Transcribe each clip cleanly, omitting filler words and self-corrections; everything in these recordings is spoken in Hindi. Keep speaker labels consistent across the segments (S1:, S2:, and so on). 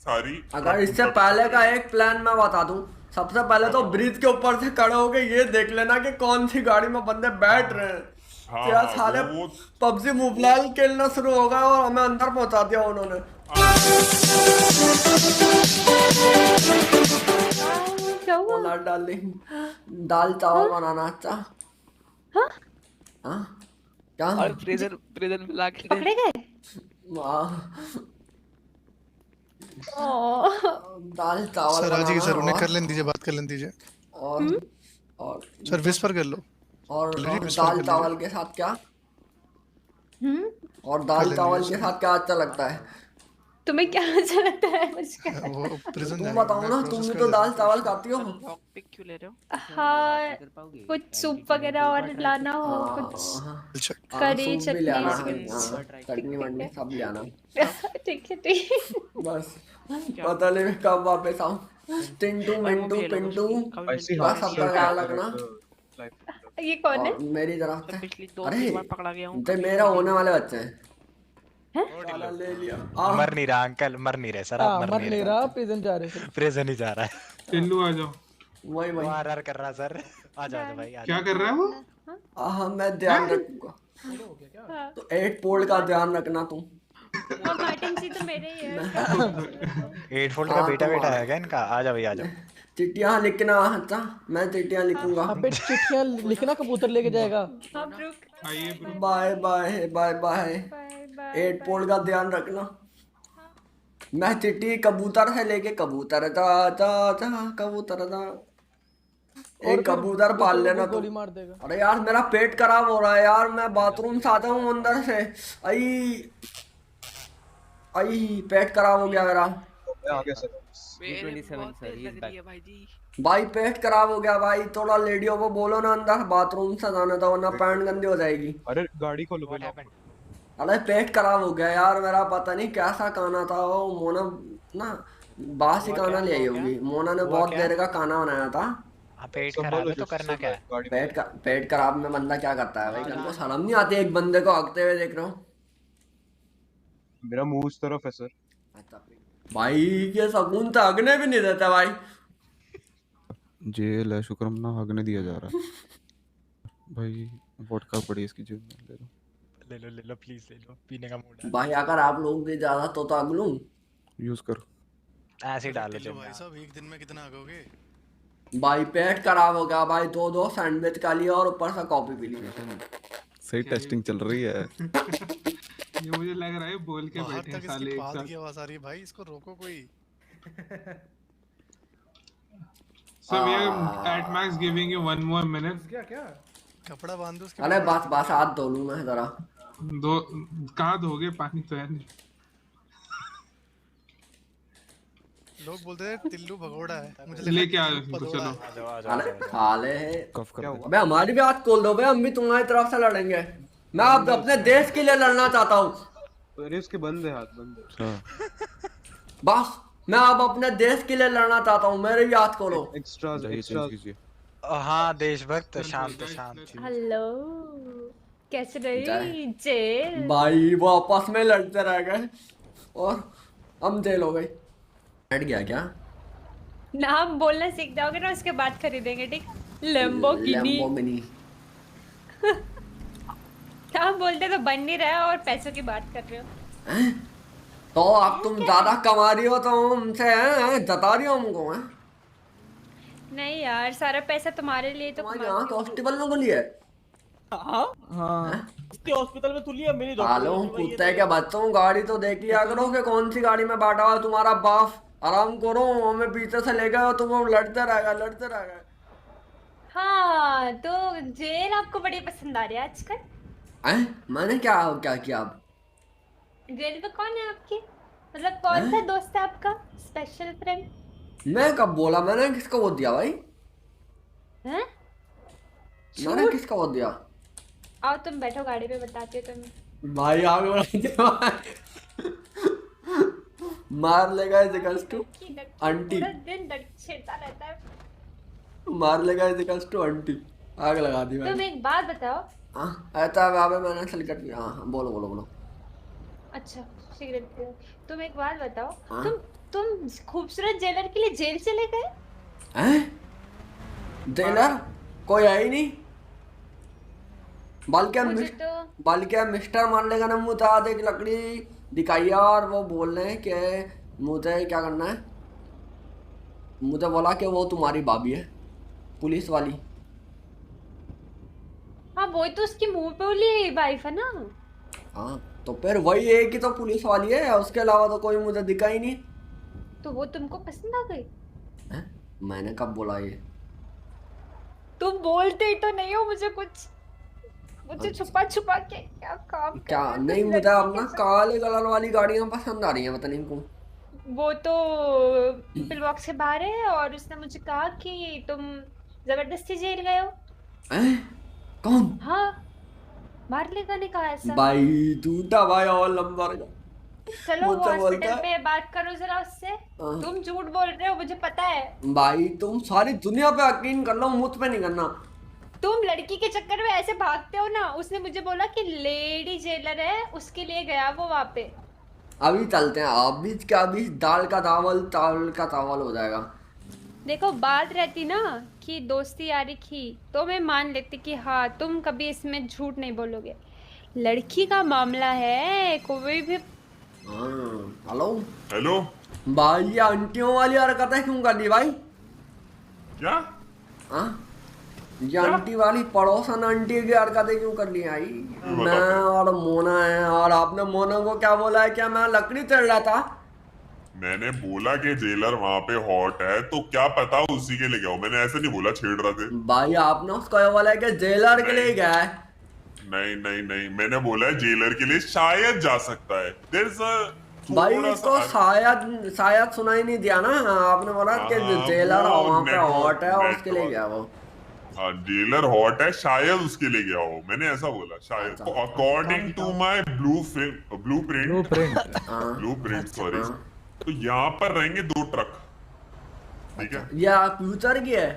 S1: सारी
S2: अगर इससे पहले का एक प्लान मैं बता दूं, सबसे पहले तो ब्रिज के ऊपर से खड़े होके ये देख लेना कि कौन सी गाड़ी में बंदे बैठ रहे हैं।
S1: हाँ
S2: तो यार
S1: हाँ
S2: साले
S1: वो
S2: पबजी मोबाइल खेलना शुरू हो गया और हमें अंदर पहुंचा दिया उन्होंने।
S3: क्या हुआ?
S2: बोला डार्लिंग, दाल चावल
S3: हाँ?
S2: बनाना अच्छा।
S3: हाँ?
S2: हाँ क्या?
S4: और प्रिजन प्रिजन में ला के दे।
S3: पकड़े गए?
S2: वाह,
S3: ओह,
S2: दाल चावल
S5: सर आज ही
S2: बनाना
S5: सर उन्हें
S2: और
S5: कर लेने दीजिए, बात कर लेने दीजिए
S2: और और
S5: सर। विस्पर कर लो,
S2: और
S5: विस्पर
S2: दाल
S5: कर
S2: चावल
S5: लीजिए।
S2: के साथ क्या?
S3: हम्म,
S2: और
S5: कर
S2: दाल
S5: लेने
S2: चावल
S5: दीजिए
S2: के
S5: सर।
S2: साथ क्या अच्छा लगता है?
S3: तुम्हें क्या अच्छा लगता है मुझको?
S5: वो प्रिजन
S2: तुम
S5: जाएगा,
S2: बताओ
S5: मैं
S2: ना,
S5: प्रोसेस
S2: तुम भी
S5: कर
S2: तो
S5: देता
S2: दाल
S5: हूँ।
S2: चावल खाती हो।
S4: लॉक पिक क्यों ले रहे हो?
S3: हाँ, कुछ सूप वगैरह और लाना हो, कुछ
S5: अच्छा
S3: करी
S2: सूप भी
S3: चटनी।
S2: लाना है,
S4: चिकन
S2: हाँ, चटनी वटनी सब लाना।
S3: ठीक है ठीक है।
S2: बस पता नहीं मैं कब वापस आऊँ। टिंटू
S4: और वो
S2: मिंटू
S4: भी ले लो
S2: पिंटू
S4: कभी
S2: बस सबका ख्याल रखना।
S3: ये कौन है?
S2: और मेरी तरफ
S4: सब
S2: से
S4: पिछली
S2: अरे
S4: 2-3 बार पकड़ा गया हूँ।
S2: ये मेरा होने वाले बच्चे हैं।
S3: हैं?
S2: साला ले लिया
S6: मर नहीं रहा अंकल, मर नहीं रहे सर, आप मर नहीं रहे।
S7: प्रिजन जा रहे थे।
S6: प्रिजन ही जा रहा है।
S8: टिल्लू आ जाओ।
S2: वही
S6: वो
S2: वही
S6: आरआर कर रहा सर। आ जाओ भाई, आ
S8: क्या
S6: जाओ।
S8: कर रहा है वो?
S2: हाँ मैं ध्यान रखूंगा।
S3: हाँ,
S2: तो 8 पोल का ध्यान रखना तुम।
S3: और मार्टिन जी तो मेरे ही है।
S6: 8 फोल्ड का
S2: हाँ,
S6: बेटा बेटा
S2: तुम्हारा।
S6: है क्या इनका? आ जाओ भाई, आ जाओ।
S2: चिट्ठियां लिखना अच्छा, मैं चिट्ठियां लिखूंगा।
S7: अबे चिट्ठियां लिखना कबूतर लेके जाएगा।
S3: हम रुक।
S8: आइए bro.
S2: Bye bye bye bye.
S3: Bye bye.
S2: 8 poll का ध्यान रखना। मैं चिट्ठी कबूतर से लेके कबूतर जा जा जा कबूतर जा। एक कबूतर पाल लेना तुम।
S7: गोली मार देगा।
S2: अरे यार मेरा पेट खराब हो रहा है यार, मैं बाथरूम से आता हूँ अंदर से। आई आई पेट खराब हो गया मेरा।
S4: मेरे बहुत तेज लग रही है भाई जी।
S2: भाई पेट खराब हो गया भाई, थोड़ा लेडियो को बोलो ना अंदर बाथरूम से जाने दो वरना पैंट गंदी हो जाएगी।
S9: अरे गाड़ी खोलो
S6: What
S9: पहले।
S6: happened?
S2: अरे पेट खराब हो गया यार मेरा, पता नहीं कैसा खाना था वो। मोना ना बासी
S6: हुआ
S2: खाना
S6: क्या?
S2: ले आई
S6: हुआ
S2: होगी।
S6: क्या?
S2: मोना ने
S6: हुआ
S2: बहुत
S6: क्या?
S2: देर का खाना बनाया था।
S6: हाँ, पेट खराब है तो करना क्या है?
S9: गाड़ी
S2: पेट खराब में बंदा क्या करता है भाई? कल को शर्म नहीं आती एक बंदे को हकते हुए देख रहा हूँ।
S9: मेरा मुंह उस तरफ है सर।
S2: भाई ये सकून तो हगने भी नहीं देता भाई।
S10: जेल है, शुक्रमना हगने दिया जा रहा है भाई। वोडका पड़ी इसकी जेब में, ले लो।
S6: ले लो प्लीज, ले लो, पीने का मूड है।
S2: भाई अगर आप लोग की ज्यादा तो हग लूं।
S10: यूज करो।
S6: ऐसे ही डालो
S5: टिल्लू
S6: जेब
S5: भाई
S6: में।
S5: साहब एक दिन में कितना आगोगे?
S2: भाई पेट खराब हो गया भाई, दो सैंडविच खा लिया और ऊपर से कॉफी पी ली।
S10: सही टेस्टिंग चल रही है।
S8: ये मुझे लग रहा है बोल के
S5: बाहर
S8: बैठे हैं
S5: तक
S8: साले
S5: इसकी
S8: एक
S5: पाद
S8: साथ।
S5: की आवाज आ रही है भाई, इसको रोको कोई।
S8: So we are at max giving you 1 more minute.
S7: क्या क्या?
S5: कपड़ा बांध दो उसके
S2: अरे
S5: बाद।
S2: बस हाथ धो लूं मैं जरा।
S8: दो कहाँ धोगे, पानी तो है नहीं।
S5: लोग बोलते हैं टिल्लू भगोड़ा है, मुझे
S8: लेके
S5: लगा
S8: आओ
S5: टिल्लू
S8: इनको,
S5: पदोड़ा
S8: चलो।
S5: है।
S6: आ जाओ, आ जाओ, आ
S2: अरे
S6: जाओ।
S2: साले
S10: कफ कर दे।
S2: अबे हमारी भी हाथ खोल दो भाई, हम भी तुम्हारी तरफ से लड़ेंगे। मैं अब अपने देश के लिए लड़ना चाहता हूँ।
S9: अरे उसके बंद है, हाथ बंद है।
S10: अच्छा
S2: बस मैं अब अपने देश के लिए लड़ना चाहता हूँ, मेरे भी हाथ खोलो।
S9: एक्स्ट्रा
S10: जाइए,
S9: एक्स्ट्रा
S10: चेंज कीजिए।
S6: हाँ देशभक्त, शांत शांत।
S3: हेलो, कैसे रही जेल?
S2: भाई वो आपस में लड़ते रह गए और हम जेल हो गए। बैठ गया क्या?
S3: नाम बोलना सीख जाओगे ना, उसके बाद खरीदेंगे, ठीक? लैम्बोर्गिनी।
S2: लैम्बोर्गिनी।
S3: नाम बोलते तो बन नहीं रहा है और पैसों की बात कर रहे हो।
S2: तो अब तुम ज्यादा कमा रही हो तो हमसे जता रही हो हमको हैं?
S3: नहीं यार, सारा पैसा तुम्हारे लिए तो
S2: तुम्हारी आँख हॉस्पिटल में खुली है।
S7: उसके हॉस्पिटल में तुली है मेरी
S2: आलो कुत्ते के बच्चों, गाड़ी तो देख लिया करो कि कौन सी गाड़ी में बैठा हुआ है तुम्हारा बाप। आराम करो, हमें पीछे से ले गए तुम लड़ते रह गए।
S3: हाँ, तो जेल आपको बड़ी पसंद आ रही है आजकल?
S2: मैंने क्या क्या किया अब?
S3: जेल में कौन है आपकी? मतलब कौन सा दोस्त है आपका स्पेशल फ्रेंड?
S2: मैं कब बोला? मैंने किसको वो दिया भाई?
S3: हैं?
S2: मैंने किसको वो दिया?
S3: आओ तुम बैठो गाड़ी पे, बताती हो तुम्हें।
S2: भाई आग मार लेगा इज टू आंटी।
S3: पूरा दिन छेड़ता रहता है।
S2: मार लेगा इज टू आंटी। आग लगा दी भाई।
S3: तुम एक बात बताओ।
S2: हाँ ऐसा बाबे मैंने सिलकट भी। हाँ बोलो।
S3: अच्छा सिगरेट पियो। तुम एक बात बताओ,
S2: हाँ?
S3: तुम तुम खूबसूरत जेलर के लिए जेल चले गए?
S2: हैं? जेलर कोई है ही नहीं।
S3: मुझे तो
S2: बल्कि मिस्टर मान लेगा ना, मुझे तो एक लकड़ी दिखाई है और वो बोल रहे हैं कि मुझे क्या करना है। मुझे बोला कि वो तुम्हारी भाभी है, पुलिस वाली।
S3: हाँ, वो तो उसके मुंह पे बोली वाइफ है ना।
S2: हाँ तो फिर वही एक ही तो पुलिस वाली है, उसके अलावा तो कोई मुझे दिखा ही नहीं।
S3: तो वो तुमको पसंद आ गई?
S2: हैं? मैंने कब बोला ये?
S3: तुम बोलते ही तो नहीं हो मुझे कुछ। मुझे
S2: अच्छा।
S3: छुपा छुपा के क्या काम कर
S2: क्या
S3: रहे हो
S2: नहीं,
S3: तुम
S2: मुझे
S3: लड़की
S2: अपना
S3: के साथ?
S2: काले कलर वाली गाड़ियां पसंद आ रही हैं, पता नहीं क्यों।
S3: वो तो पिल बॉक्स से बाहर है और उसने मुझे कहा कि तुम जबरदस्ती जेल गए हो।
S2: हैं? कौन?
S3: हाँ, मारलेगा ने कहा ऐसा।
S2: भाई झूठा भाई और लंबर का
S3: चलो
S2: मुझसे बोलता
S3: हॉस्पिटल
S2: है।
S3: पे बात करो जरा उससे।
S2: हाँ।
S3: तुम झूठ बोल रहे हो, मुझे पता है।
S2: भाई तुम सारी दुनिया पे यकीन कर लो, मुझ पे नहीं करना।
S3: तुम लड़की के चक्कर में ऐसे भागते हो ना। उसने मुझे बोला कि लेडी जेलर है, उसके लिए गया वो वहां पे।
S2: अभी चलते हैं, अभी क्या, अभी दाल का चावल का चावल हो जाएगा।
S3: देखो, बात रहती ना कि दोस्ती यारी की तो मैं मान लेती कि हाँ तुम कभी इसमें झूठ नहीं बोलोगे। लड़की का मामला है, कोई भी।
S2: हाँ हेलो
S1: हेलो।
S2: भाई, ये आंटियों वाली हरकतें क्यों कर दी भाई?
S1: क्या?
S2: हाँ, ये आंटी वाली पड़ोसन आंटी की हरकतें क्यों कर ली भाई? मैं और मोना है, और आपने मोना को क्या बोला है? क्या मैं लकड़ी चढ़ रहा था?
S1: मैंने बोला कि जेलर वहाँ पे हॉट है, तो क्या पता उसी के लिए गया हो। मैंने ऐसे नहीं बोला छेड़ रहा थे।
S2: भाई आपने उसको ये बोला है कि जेलर के लिए गया है।
S1: नहीं नहीं नहीं, मैंने बोला है जेलर के लिए शायद जा सकता है।
S2: भाई इसको शायद सुनाई नहीं दिया ना, आपने बोला कि
S1: हाँ,
S2: जेलर
S1: वो
S2: वहाँ पे
S1: network-
S2: हॉट है और उसके लिए
S1: network।
S2: गया वो।
S1: हाँ, जेलर हॉट है, शायद उसके लिए गया हो। मैंने ऐसा बोला शायद,
S2: अच्छा।
S1: According to my blueprint
S2: हाँ,
S1: सॉरी।
S2: हाँ।
S1: तो यहाँ पर रहेंगे 2 ट्रक, ठीक है।
S2: ये फ्यूचर की है।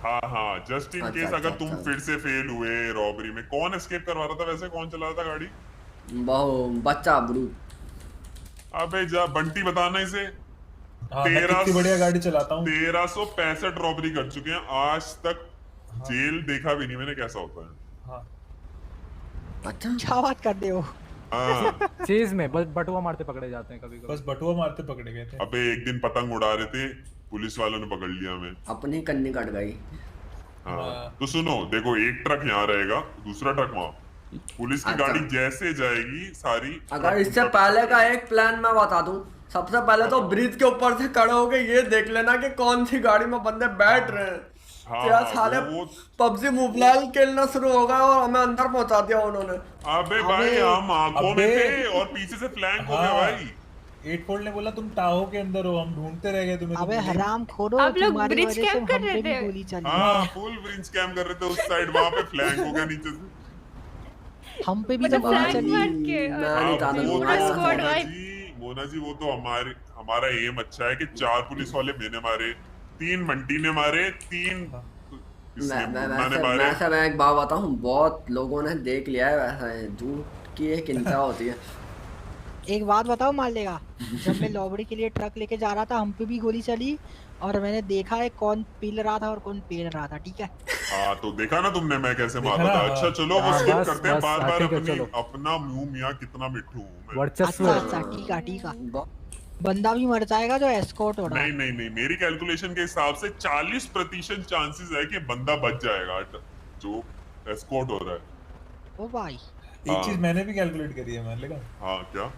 S1: हाँ हाँ, जस्ट इन
S2: अच्छा,
S1: केस अगर
S2: अच्छा,
S1: तुम
S2: अच्छा।
S1: फिर से फेल हुए रॉबरी में। कौन एस्केप करवा रहा था वैसे? कौन चला रहा था गाड़ी?
S2: वो बच्चा ब्रू।
S1: अबे जा बंटी, बताना इसे।
S11: मैं कितनी बढ़िया गाड़ी चलाता हूँ।
S1: 1365 रॉबरी कर चुके हैं आज तक। जेल देखा भी नहीं मैंने कैसा होता है।
S2: अच्छा,
S7: क्या बात कर रहे हो?
S1: हाँ।
S11: चेज में बस बटुआ मारते पकड़े जाते हैं कभी कभी। बस बटुआ मारते पकड़े गए थे।
S1: अबे एक दिन पतंग उड़ा रहे थे, पुलिस वालों ने पकड़ लिया हमें।
S2: अपनी कन्नी कट गई।
S1: हाँ तो सुनो, देखो एक ट्रक यहाँ रहेगा, दूसरा ट्रक वहाँ। पुलिस की
S2: अच्छा।
S1: गाड़ी जैसे जाएगी सारी।
S2: अगर इससे पहले का एक प्लान मैं बता दूं, सबसे पहले तो ब्रिज के ऊपर से खड़े होके ये देख लेना कि कौन सी गाड़ी में बंदे बैठ रहे हैं।
S1: हाँ,
S2: क्या
S1: हाँ,
S2: साले
S1: वो
S2: पबजी मोबाइल खेलना शुरू होगा और हमें अंदर पहुंचा दिया उन्होंने।
S1: अबे भाई, हम आंखों में थे और पीछे से फ्लैंक हो गया भाई।
S11: 8 ने बोला तुम टाहो के अंदर हो, हम ढूंढते रह गए तुम्हें।
S7: अबे हराम खोरो,
S3: आप लोग
S7: तुम्हारी
S3: ब्रिज
S7: वजह से
S3: कैंप कर
S7: हम पे
S3: रहे
S7: भी
S3: थे।
S7: गोली चली।
S1: हाँ, फुल ब्रिज कैम कर रहे थे उस साइड, वहाँ पे फ्लैंक हो गया नीचे से।
S7: हम पे भी तो
S3: मतलब
S7: गोली
S3: फ्लैंक
S7: चली।
S3: मार के
S2: मैं नहीं था
S1: वो
S3: पूरा
S1: तो
S3: स्क्वाड
S1: मोना जी वो तो हमारा एम अच्छा है कि 4 पुलिस वाले मैंने मारे, 3 बंटी ने मारे, 3
S2: मैं एक बात बताऊं, बहुत लोगों ने देख लिया है वैसे झूठ की एक इंतहा होती है।
S7: एक बात बताओ मालेगा, जब मैं लॉबरी के लिए ट्रक लेके जा रहा था हम पे भी गोली चली और मैंने देखा है कौन पील रहा था और कौन पेल रहा था, ठीक है।
S1: हाँ तो देखा ना तुमने मैं कैसे
S11: देखा
S1: मारा
S11: ना,
S1: था। अच्छा चलो वो
S11: हाँ,
S1: स्किप
S11: बस,
S1: करते हैं।
S11: बस,
S1: बार बार
S11: ठीक है,
S1: अपना मुंह मियाँ कितना मिट्टू हूँ मैं।
S7: अच्छा अच्छा, ठीक है ठीक है। बंदा भी मर जाएगा जो एस्कॉर्ट हो रहा है।
S1: नहीं नहीं नहीं, मेरी कैलकुलेशन के हिसाब से 40% चांसेस है कि बंदा बच जाएगा जो एस्कॉर्ट हो रहा है।
S7: ओ भाई,
S11: एक चीज मैंने भी कैलकुलेट करी है मालेगा।
S1: हाँ क्या?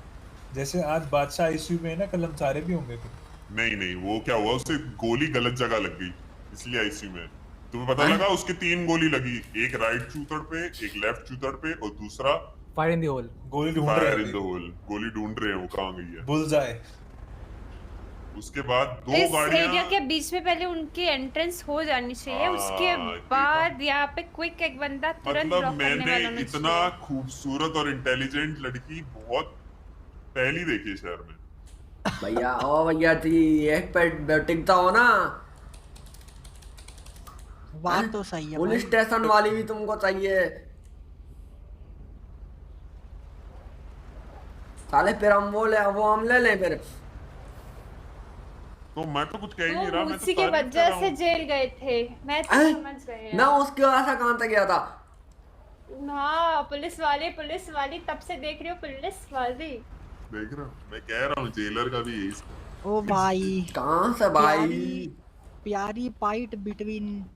S11: जैसे आज बादशाह आईसीयू में है ना, कल हम सारे भी होंगे फिर।
S1: नहीं नहीं, वो क्या हुआ, उससे गोली गलत जगह लग गई इसलिए आईसीयू में। तुम्हें पता लगा उसके 3 गोली लगी, एक राइट चूतड़ पे, एक लेफ्ट चूतड़ पे और दूसरा
S11: फायर इन द होल। गोली ढूंढ
S1: फायर
S11: रहे
S1: इन द होल। गोली ढूंढ रहे हैं वो कहाँ गई है।
S11: बुलजाए।
S1: उसके बाद 2
S3: इस
S1: गाड़ियां
S3: एरिया के बीच में पहले उनकी एंट्रेंस हो जानी चाहिए। उसके बाद यहाँ पे क्विक एक बंदा तुरंत
S1: मतलब
S3: ड्रॉप करने
S1: मैंने
S3: वाला होना
S1: इतना
S3: चाहिए।
S1: खूबसूरत और इंटेलिजेंट लड़की बहुत पहली देखी है शहर में।
S2: भैया ओ भैया जी, एक पे टिकता हो ना।
S7: बात तो सही है।
S2: पुलिस स्टेशन वाली भी तुमको चाहिए साले। फिर हम वो हम ले लें फिर।
S1: तो मैं तो कुछ कह ही नहीं रहा, मैं तो
S3: उसी की
S1: तारीफ कर
S3: वजह
S1: रहा
S3: से
S1: हूँ।
S3: जेल गए थे, मैं तो
S2: हैं?
S3: समझ गए
S2: मैं उसके वजह कहाँ तक गया था?
S3: हाँ पुलिस वाली तब से देख रही हो पुलिस वाली।
S1: देख रहा हूँ, मैं कह रहा हूँ जेलर का भी यही।
S7: ओ भाई
S2: कहाँ से भाई?
S7: प्यारी फाइट बिटवीन